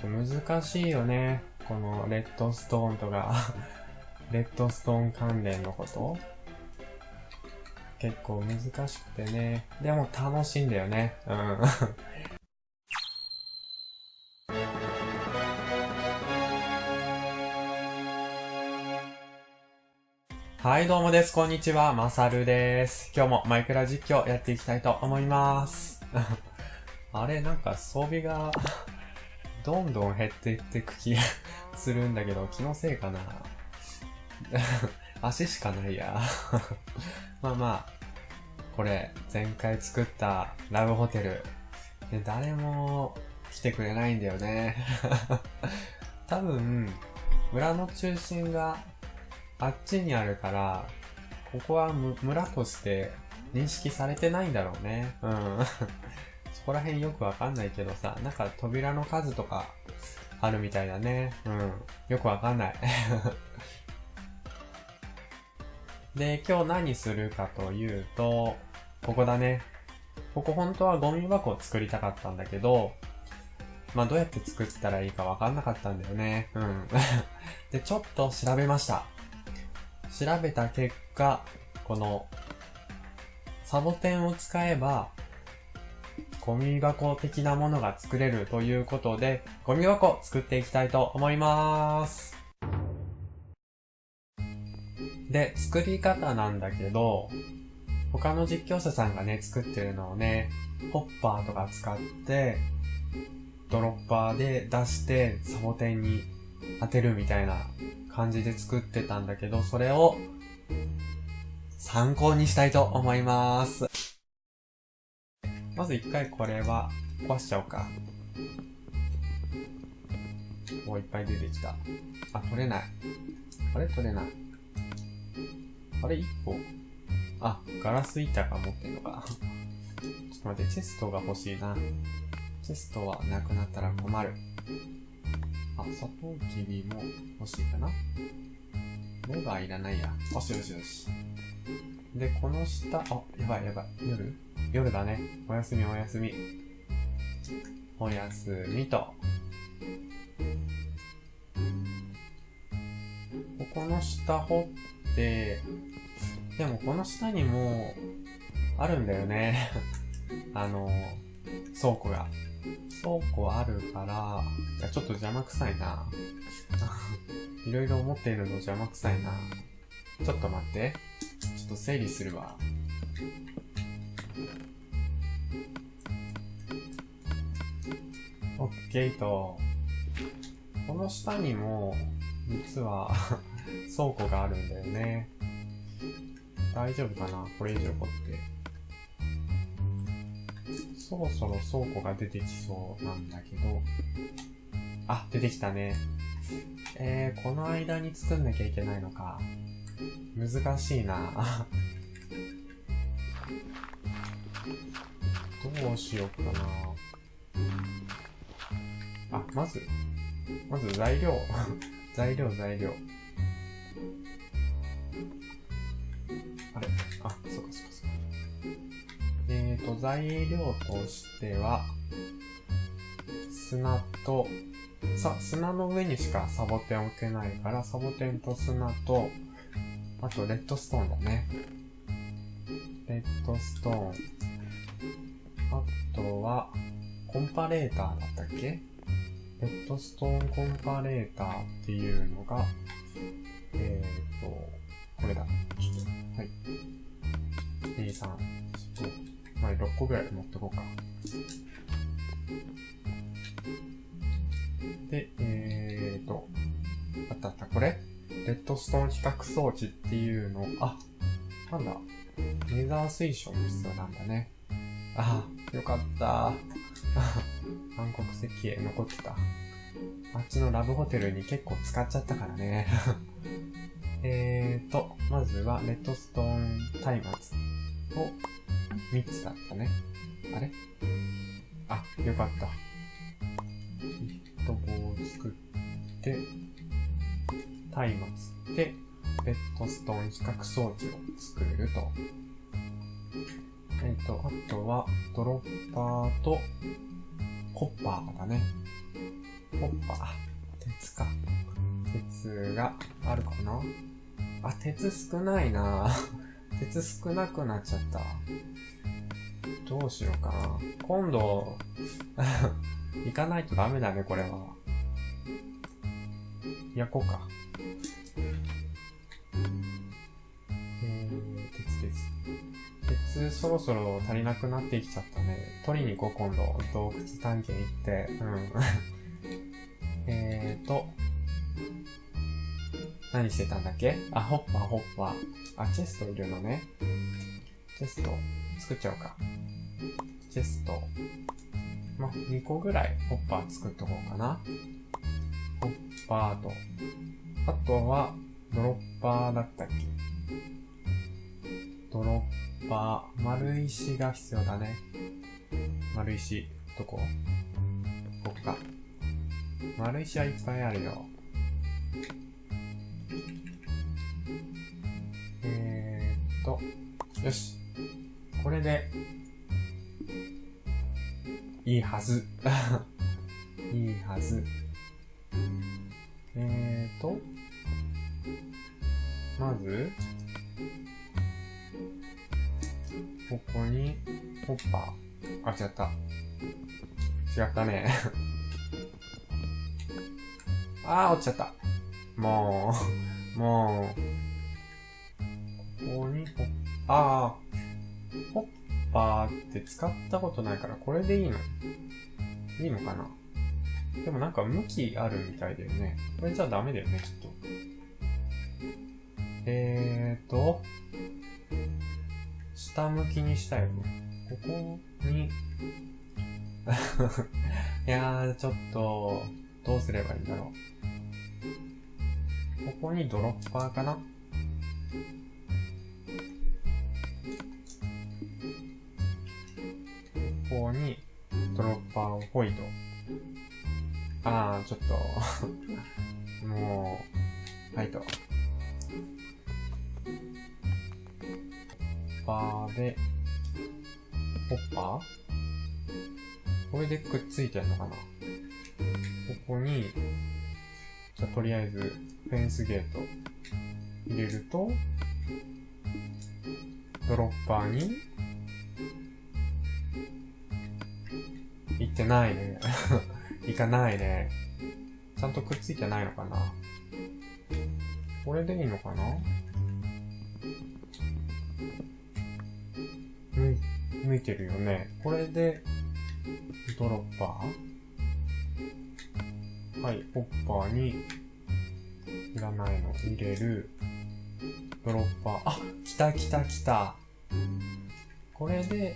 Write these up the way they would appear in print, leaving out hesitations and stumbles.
難しいよね。このレッドストーンとか、レッドストーン関連のこと。結構難しくてね。でも楽しいんだよね。うん。はい、どうもです。こんにちは。まさるです。今日もマイクラ実況やっていきたいと思います。あれ、なんか装備がどんどん減っていってく気がするんだけど、気のせいかな。足しかないや。まあまあ、これ、前回作ったラブホテル。で、誰も来てくれないんだよね。多分、村の中心があっちにあるから、ここは村として認識されてないんだろうね。うん。そこら辺よくわかんないけどさ、なんか扉の数とかあるみたいだね。うん。よくわかんない。で、今日何するかというと、ここだね。ここ本当はゴミ箱を作りたかったんだけど、まあどうやって作ったらいいかわかんなかったんだよね。うん。で、ちょっと調べました。調べた結果、このサボテンを使えばゴミ箱的なものが作れるということで、ゴミ箱作っていきたいと思います。で、作り方なんだけど、他の実況者さんがね、作ってるのをね、ホッパーとか使って、ドロッパーで出してサボテンに当てるみたいな感じで作ってたんだけど、それを参考にしたいと思います。まず一回これは壊しちゃおうか。もういっぱい出てきた。あ、取れない。あれ取れない。あれ一個。あ、ガラス板が持ってんのか。ちょっと待って、チェストが欲しいな。チェストはなくなったら困る。あ、サトウキビも欲しいかな。レバーいらないや。よしよしよし。で、この下、あ、やばいやばい。夜だね。おやすみおやすみ。おやすみと。ここの下掘って、でもこの下にもあるんだよね。倉庫が。倉庫あるから、いやちょっと邪魔くさいな。いろいろ思っているの邪魔くさいな。ちょっと待って。ちょっと整理するわ。オッケーと。この下にも、実は倉庫があるんだよね。大丈夫かなこれ以上掘って。そろそろ倉庫が出てきそうなんだけど。あ、出てきたね。この間に作んなきゃいけないのか。難しいな。どうしようかな。あ、まず材料。材料。あれあ、そうか。材料としては、砂と、砂の上にしかサボテン置けないから、サボテンと砂と、あとレッドストーンだね。レッドストーン。あとは、コンパレーターだったっけ？レッドストーンコンパレーターっていうのが、これだ。はい。2、3、まあ、6個ぐらい持ってこうか。で、あった、これレッドストーン比較装置っていうの、なんだ。レーザー水晶も必要なんだね。よかった。暗黒石英残ってた。あっちのラブホテルに結構使っちゃったからね。まずはレッドストーン松明を3つだったね。あれ？よかった。棒を作って、松明で、レッドストーン比較装置を作ると。あとは、ドロッパーと、コッパーだね。ホッパー。鉄か。鉄があるかな。あ、鉄少ないな鉄少なくなっちゃった。どうしようかな。今度、行かないとダメだね、これは。焼こうか。鉄そろそろ足りなくなってきちゃったね。取りに行こう、今度。洞窟探検行って。何してたんだっけ？あ、ホッパー。あ、チェストいるのね。チェスト、作っちゃおうか。チェスト。ま、2個ぐらいホッパー作っとこうかな。ホッパーと。あとは、ドロッパーだったっけ？ドロッパー。丸石が必要だね。丸石、どこ？ここか。丸石はいっぱいあるよ。よし。これで、いいはず。いいはず。まず、ここに、ホッパー。あ、違った。違ったね。落ちちゃった。もう、ここにホッパーって使ったことないからこれでいいの？いいのかな？でもなんか向きあるみたいだよね。これじゃダメだよね、きっと。下向きにしたよね。ここに、いやー、ちょっと、どうすればいいんだろう。ここにドロッパーかな？ここにドロッパーをホイと。ちょっと、もう、はいと。ホッパーで、ホッパー？これでくっついてんのかな？ここに、じゃあとりあえず、フェンスゲート入れると、ドロッパーに、行ってないね。行かないね。ちゃんとくっついてないのかな？これでいいのかな？向いてるよね。これで、ドロッパー？はい、ホッパーに、いらないの入れる。ドロッパー。来た。これで、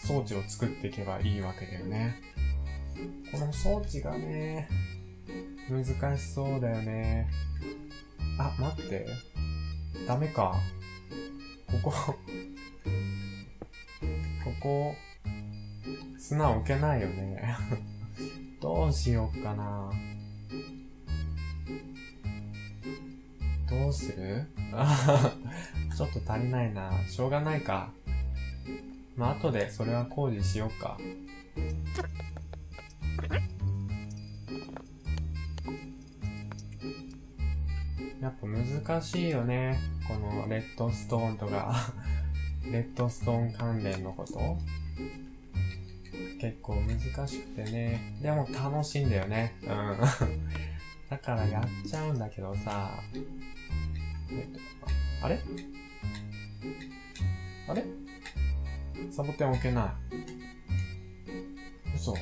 装置を作っていけばいいわけだよね。この装置がね、難しそうだよね。待って。ダメか。ここ、砂置けないよね。どうしよっかな。どうする？ちょっと足りないな。しょうがないか。後でそれは工事しようか。やっぱ難しいよね。このレッドストーンとか、レッドストーン関連のこと。結構難しくてね。でも楽しいんだよね。だからやっちゃうんだけどさ。あれサボテン置けない。嘘。こ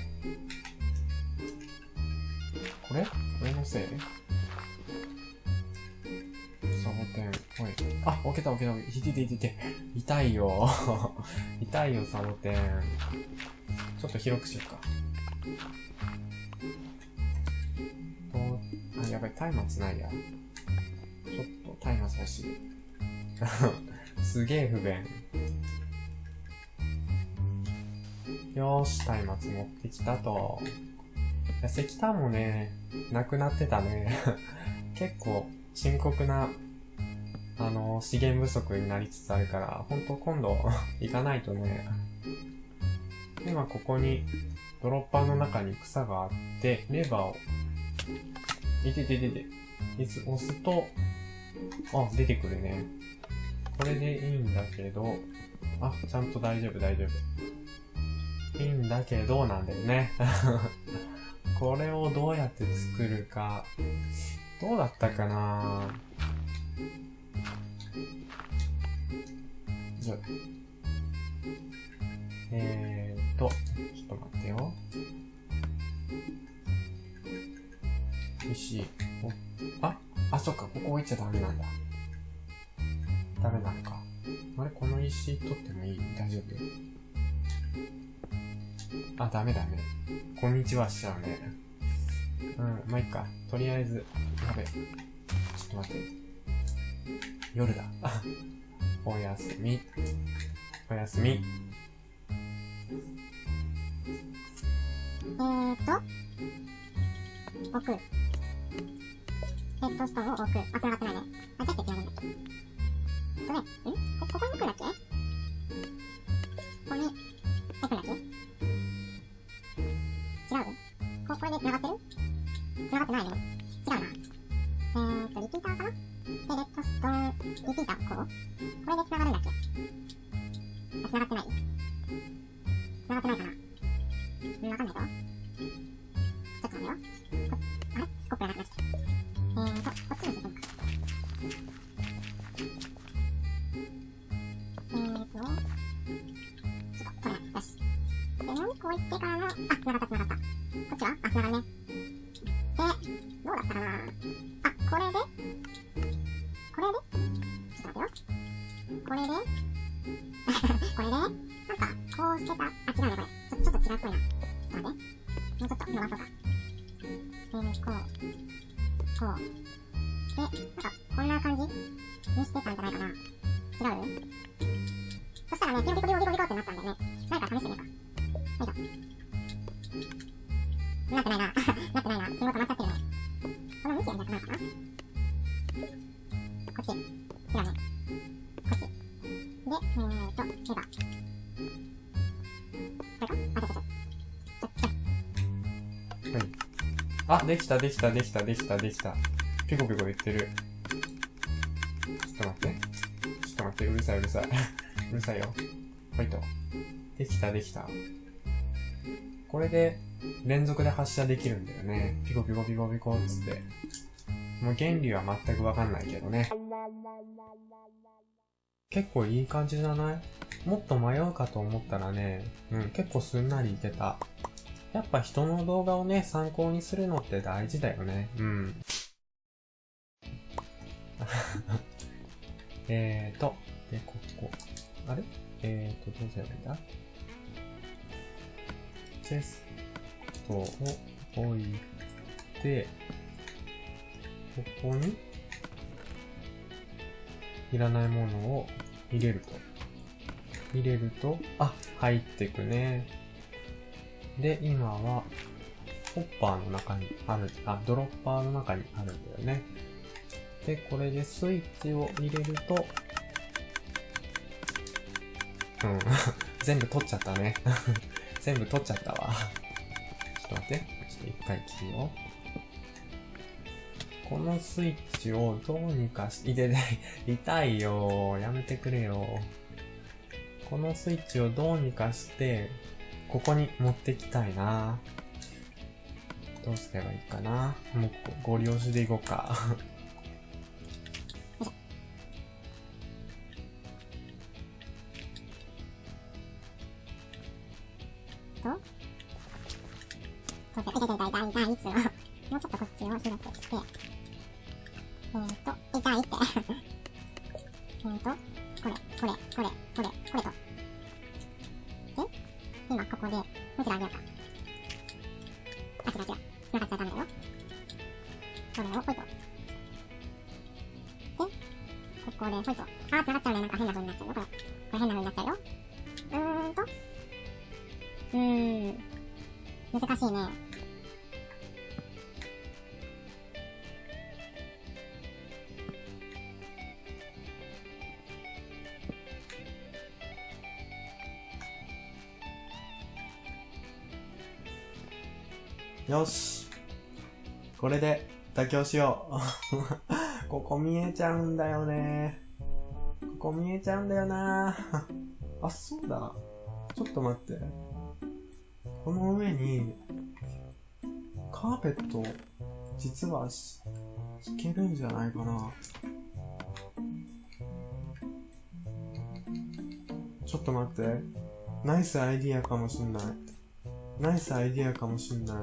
れのせい？サボテン。はい。置けた。痛いよ。痛いよ、サボテン。ちょっと広くしようか。やばい、松明ないや。ちょっと松明欲しい。すげえ不便。よーし、松明持ってきたと。石炭もね、なくなってたね。結構深刻な、資源不足になりつつあるから、ほんと今度行かないとね。今ここにドロッパーの中に草があって、レバーを、押すと、あ、出てくるね。これでいいんだけど、あ、ちゃんと大丈夫。いいんだけど、なんだよね。これをどうやって作るか、どうだったかな。ちょっと待ってよ。石、そっか、ここ置いちゃダメなんだ。ダメなのか。あれ、この石取ってもいい？大丈夫？あ、ダメ。こんにちはしちゃうね。まあ、いっか。とりあえず、やべ。ちょっと待って。夜だ。おやすみ。置く。レッドストーンを置く。繋がってないね。どうやって繋ぐんだっけ？ここに置くんだっけ？ここに置くんだっけ？違う？これで繋がってる？繋がってないね。違うな。リピーターかな？で、レッドストーン、リピーター、これで繋がるんだっけ？繋がってない？繋がってないかな？わかんないぞ。ちょっと待ってよ。あれ？スコップがなくなっちゃった。こっちに進むか。ちょっと、これだ。よし。で、もう一個置いてからの、繋がった。こっちは？繋がるね。で、どうだったかな？これでちょっと待ってよ。これでなんか、こうしてた。違うね、これ。ちょっと違うっぽいな。ちょっと待って。もうちょっと伸ばそうか。こう。で、なんか、こんな感じにしてたんじゃないかな。違う？そしたらね、ピコってなったんだよね。なんか試してみようか。なってないな。信号止まっちゃってるね。この向きやりたくないかな。こっち。違うね。こっち。で、レバー。これか？はい。できた。ピコ言ってる。ちょっと待って、うるさい。うるさいよ。ほいと。できた。これで、連続で発射できるんだよね。ピコっつって。もう原理は全くわかんないけどね。結構いい感じじゃない？もっと迷うかと思ったらね、結構すんなりいけた。やっぱ人の動画をね、参考にするのって大事だよね。で、ここ。あれ？どうすればいいんだ？チェストを置いて、ここに、いらないものを入れると、入ってくね。で、今は、ホッパーの中にある、ドロッパーの中にあるんだよね。で、これでスイッチを入れると、全部取っちゃったね。全部取っちゃったわ。ちょっと待って。一回切るよ。このスイッチをどうにか痛いよ。やめてくれよ。このスイッチをどうにかして、ここに持ってきたいな。どうすればいいかな。もう、ご利用しでいこうか。痛いっつうの。もうちょっとこっちを広くして、痛いって。これと。で、今ここで、もちろんあげようか。違う。繋がっちゃダメだよ。これを、ほいと。で、ここで、ほいと。繋がっちゃうね。なんか変な風になっちゃうよ。これ変な風になっちゃうよ。難しいね。よし。これで妥協しよう。ここ見えちゃうんだよね。ここ見えちゃうんだよな。あ、そうだ。ちょっと待って。この上に、カーペット、実は引けるんじゃないかな。ちょっと待って。ナイスアイディアかもしんない。ナイスアイディアかもしんない。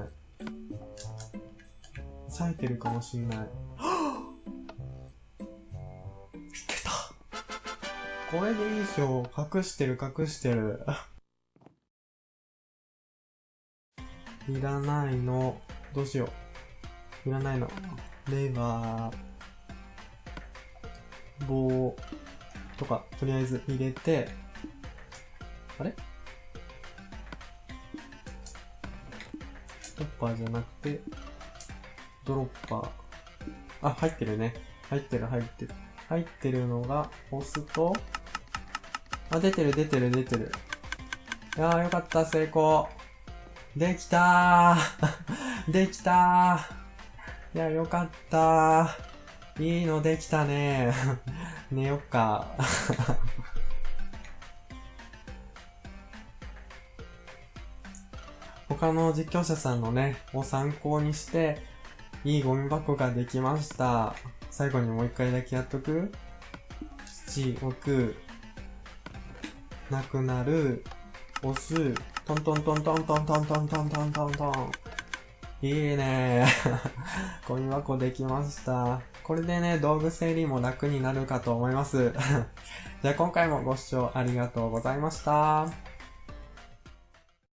冴えてるかもしんない。いけた。これでいいでしょ。隠してる。いらないの。どうしよう。いらないの。レバー、棒とか、とりあえず入れて、あれ？ストッパーじゃなくて、ドロッパー。あ、入ってるね。入ってる。入ってるのが、押すと、あ、出てる。いやー、よかった、成功。できたー。できたー。いや、よかったー。いいのできたねー。寝よっか。他の実況者さんのね、を参考にして、いいゴミ箱ができました。最後にもう一回だけやっとく？土置く、なくなる、押す、トントントントントントントントントントントン。いいねー。ゴミ箱できました。これでね、道具整理も楽になるかと思います。じゃあ今回もご視聴ありがとうございました。